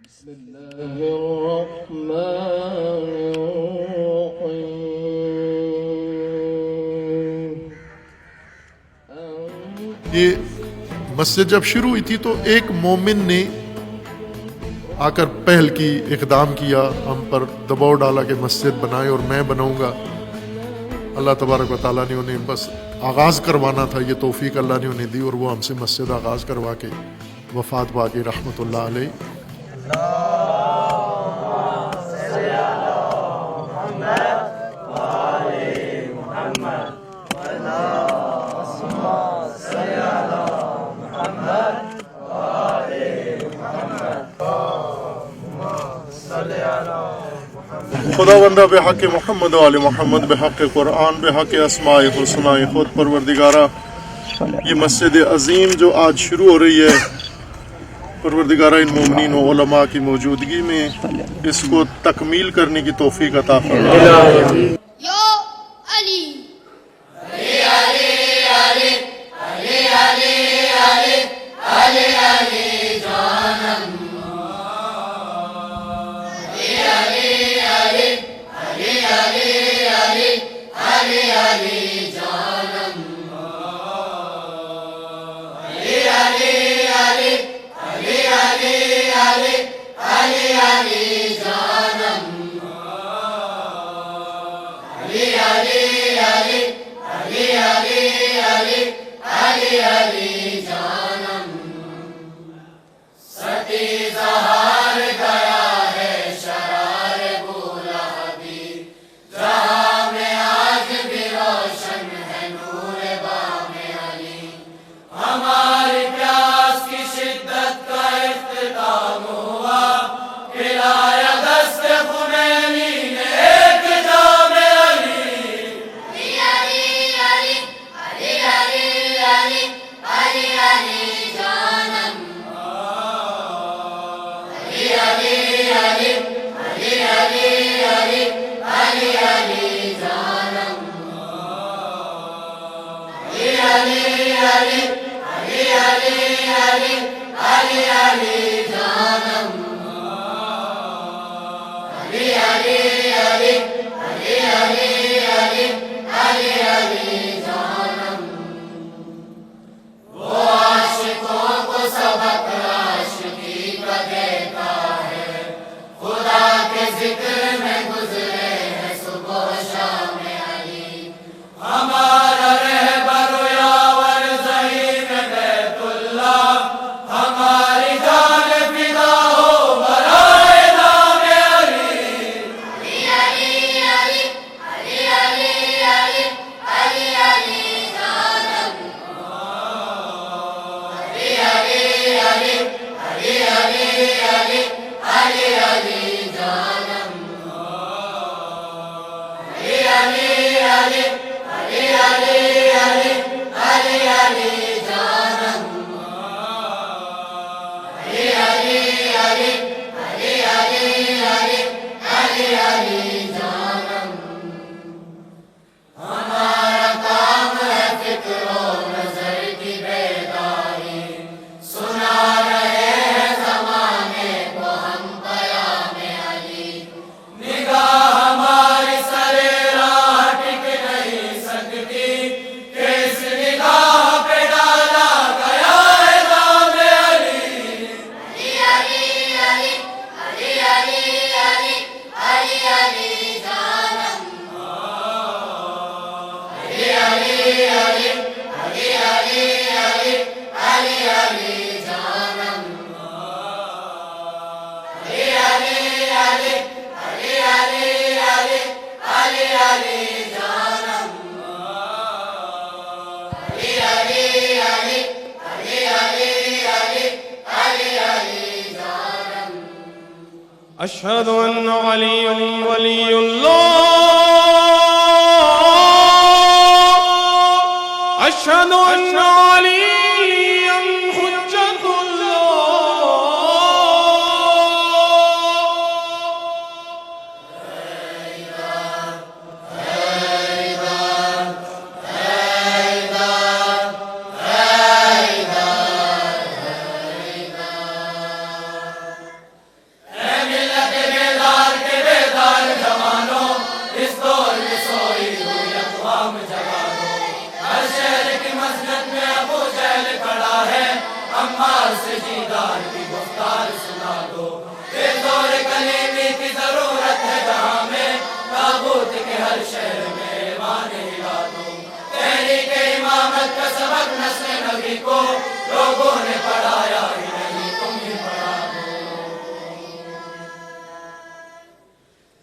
بسم الله الرحمن الرحيم। ये मस्जिद जब शुरू हुई थी तो एक मोमिन ने आकर पहल की, इकदाम किया, हम पर दबाव डाला कि मस्जिद बनाए और मैं बनाऊंगा। अल्लाह तबारक व तआला ने उन्हें बस आगाज़ करवाना था, ये तौफीक अल्लाह ने उन्हें दी और वो हमसे मस्जिद आगाज़ करवा के वफ़ात पा गई रहमतुल्लाह अलैह। खुदावंदा बेहक़ मोहम्मद वाले मोहम्मद बेहक़ कुरान बेहक़ अस्माए हुस्नाए खुद परवरदिगारा, ये मस्जिद अज़ीम जो आज शुरू हो रही है, परवरदिगारा इन मोमिनीन व उलमा की मौजूदगी में इसको तकमील करने की तौफीक अता फरमा। या अली अशहदु अन्न अलिय्युन वलियुल्लाह, अशहदु अन्न अलिय्यन हुज्जतुल्लाह। अली को लोगों ने पढ़ाया ही नहीं, तुम ही पढ़ा दो।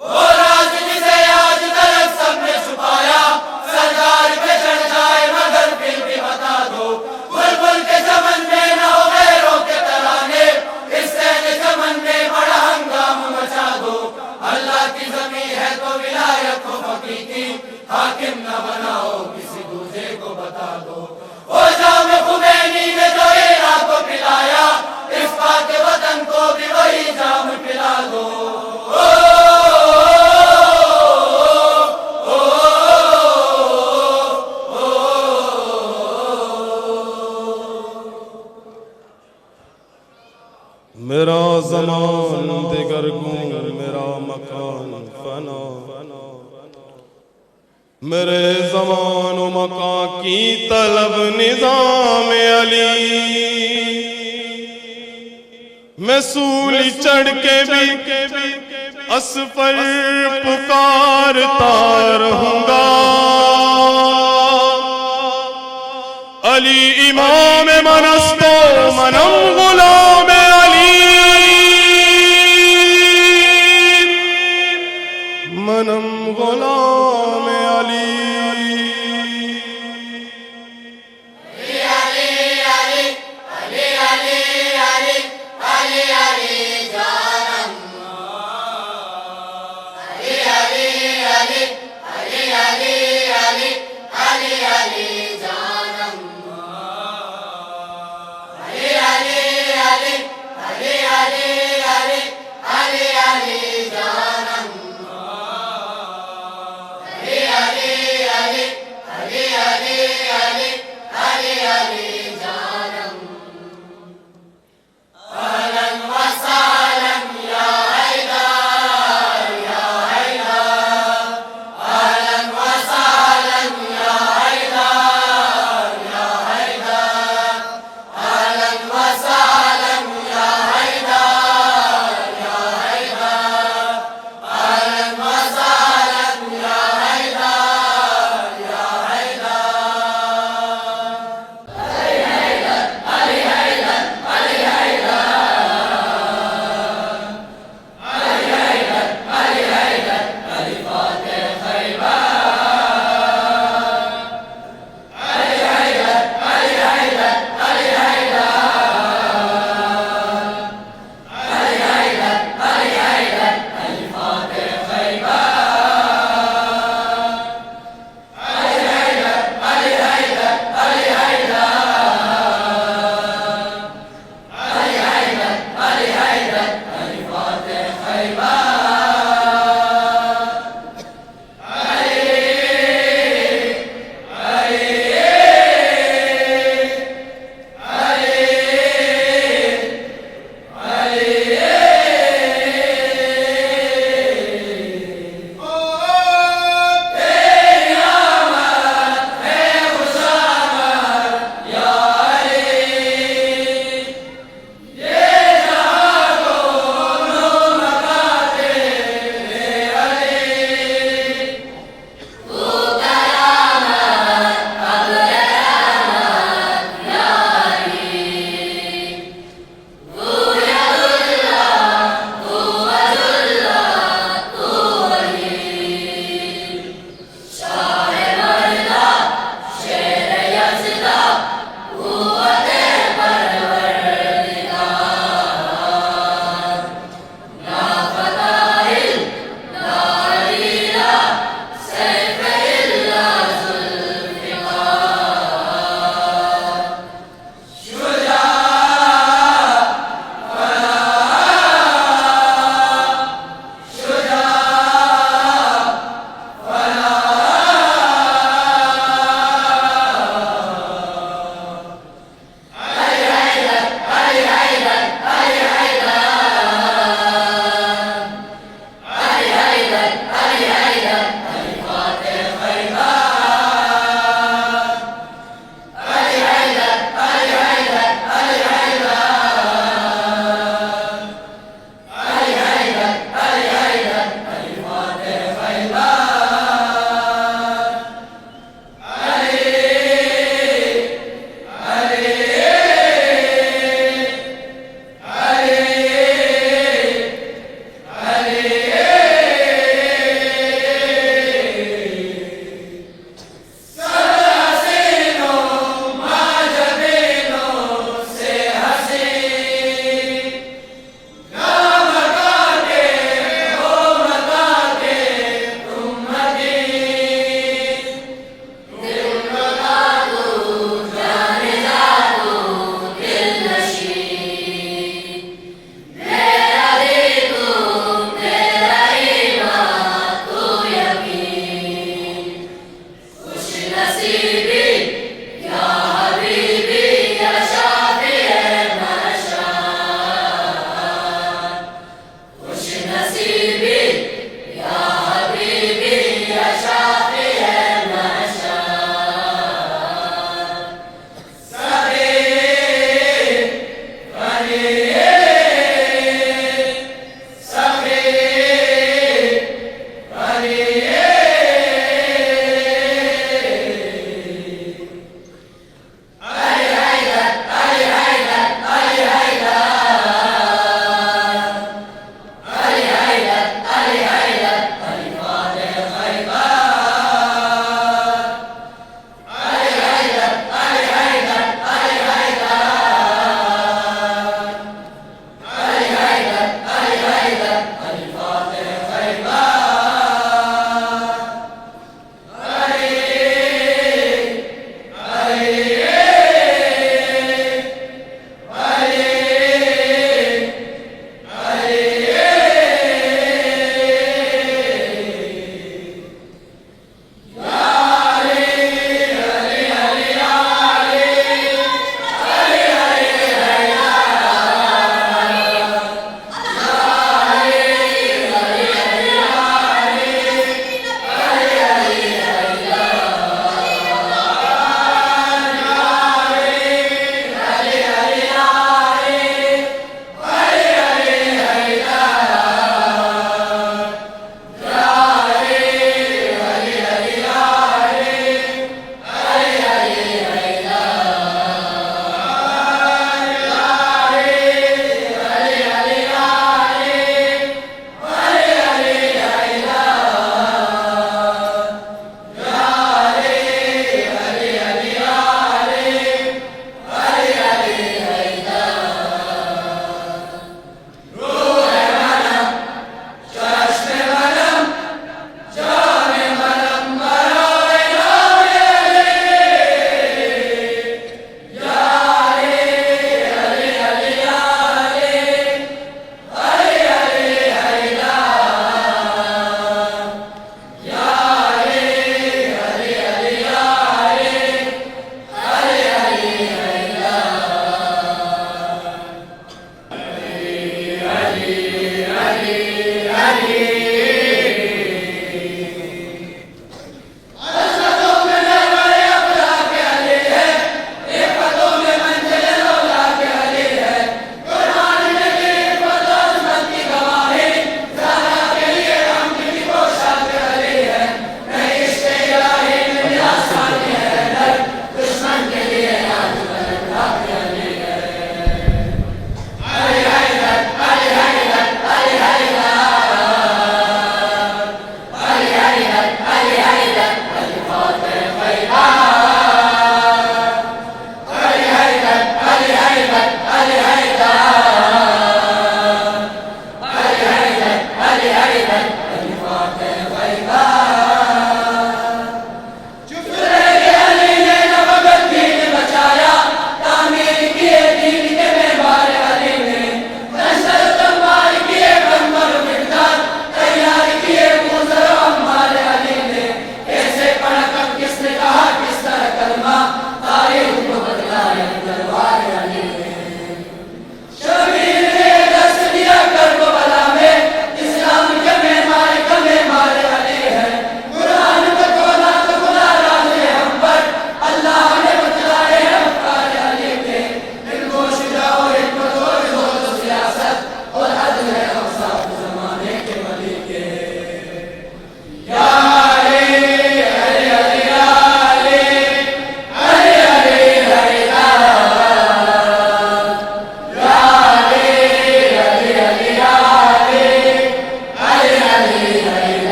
वो राज जिसे आज तक सबने छुपाया, सरकार पे चढ़ जाए मगर फिर भी बता दो। बुलबुल के चमन में न हो गैरों के तराने, इस सहने चमन में बड़ा हंगाम मचा दो। अल्लाह की ज़मीं है तो विलायत को फकीर की, हाकिम न बनाओ किसी दूसरे को बता दो। ओ जाम खुमैनी ने जो इराक को पिलाया, इस पाक वतन को भी वही जाम पिला दो। मेरा ज़मान दिगरगूं मेरा मकान फना, मेरे ज़मान व मकान की तलब निज़ाम अली। मैं सूली चढ़ के भी असफल पुकारता रहूंगा। अली इमाम मनस्तो मनम गुलाम अली, मनम गुलाम अली। अली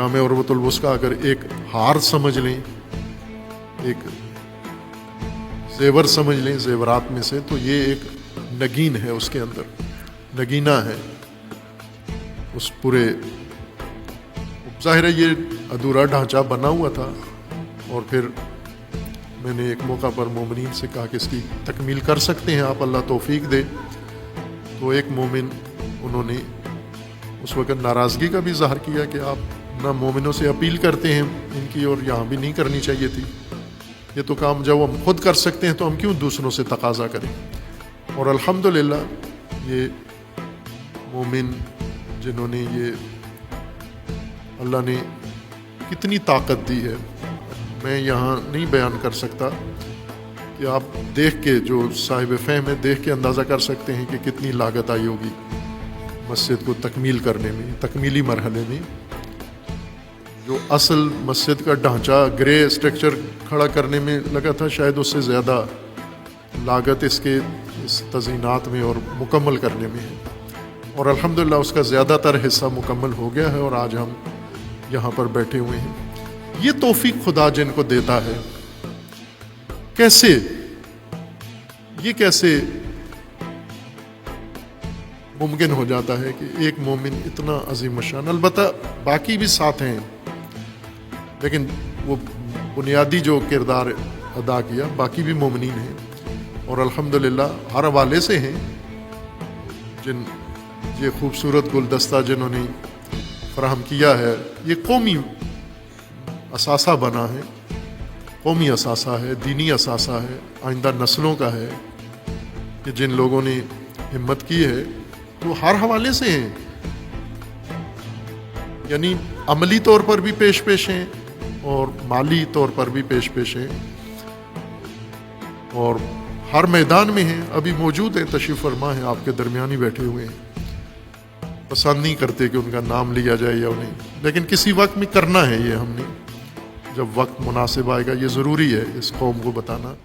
जामे उर्वतुल वुस्का अगर एक हार समझ लें, एक जेवर समझ लें जेवरात में से, तो ये एक नगीन है, उसके अंदर नगीना है उस पूरे। जाहिर है ये अधूरा ढांचा बना हुआ था, और फिर मैंने एक मौका पर मोमिनीन से कहा कि इसकी तकमील कर सकते हैं आप, अल्लाह तौफीक दे। तो एक मोमिन उन्होंने उस वक़्त नाराज़गी का भी इज़हार किया कि आप ना मोमिनों से अपील करते हैं इनकी, और यहाँ भी नहीं करनी चाहिए थी। ये तो काम जब हम खुद कर सकते हैं तो हम क्यों दूसरों से तकाजा करें। और अल्हम्दुलिल्लाह ये मोमिन जिन्होंने ये, अल्लाह ने कितनी ताकत दी है, मैं यहाँ नहीं बयान कर सकता कि आप देख के, जो साहिब फ़हम है, देख के अंदाज़ा कर सकते हैं कि कितनी लागत आई होगी मस्जिद को तकमील करने में, तकमीली मरहले में। जो असल मस्जिद का ढांचा ग्रे स्ट्रक्चर खड़ा करने में लगा था, शायद उससे ज़्यादा लागत इसके इस तज़ीनात में और मुकम्मल करने में है। और अल्हम्दुलिल्लाह उसका ज़्यादातर हिस्सा मुकम्मल हो गया है और आज हम यहाँ पर बैठे हुए हैं। ये तौफीक खुदा जिनको देता है, कैसे, ये कैसे मुमकिन हो जाता है कि एक मोमिन इतना अजीम शान, अलबत्ता बाकी भी साथ हैं, लेकिन वो बुनियादी जो किरदार अदा किया बाकी भी मोमिनीन हैं और अल्हम्दुलिल्लाह हर हवाले से हैं। जिन ये खूबसूरत गुलदस्ता जिन्होंने फराहम किया है, ये कौमी असासा बना है, कौमी असासा है, दीनी असासा है, आइंदा नस्लों का है, कि जिन लोगों ने हिम्मत की है तो हर हवाले से हैं, यानी अमली तौर पर भी पेश हैं और माली तौर पर भी पेश हैं, और हर मैदान में हैं, अभी मौजूद हैं, तशरीफ़ फरमा हैं, आपके दरमियान ही बैठे हुए हैं। पसंद नहीं करते कि उनका नाम लिया जाए या उन्हें, लेकिन किसी वक्त में करना है ये हमने, जब वक्त मुनासिब आएगा। ये ज़रूरी है इस कौम को बताना।